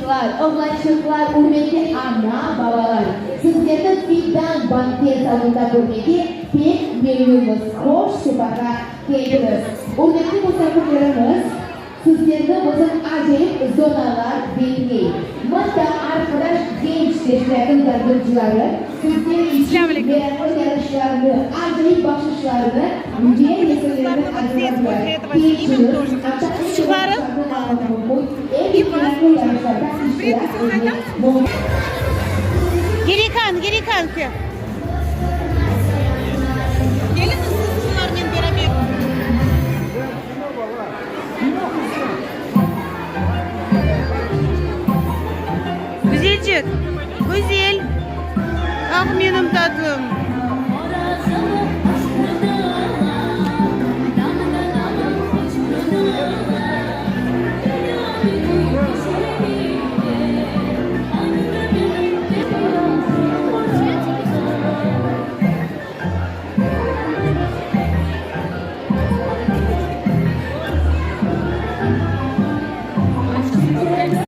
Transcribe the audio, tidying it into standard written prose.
kızlar, oğlançıklar, hürmetli ana, babalar. Sizlerden Fidan banket salonunda görmeye pek memnunuz. Hoş sefalar geldiniz. Hürmetli misafirlerimiz, sizlerden bizim acayip zonalar bekleyin. Hatta arkadaş genç gençlerin yardımcıları sizler için meraklı yarışlarını, acayip bakışlarını, diğer meselelerden hazırladılar. Geçiyoruz. Çıkarın. Geri kan ki. Gelin ısınsınlarмен beraber. Güzelcik. Güzel. Ah benim tatlım.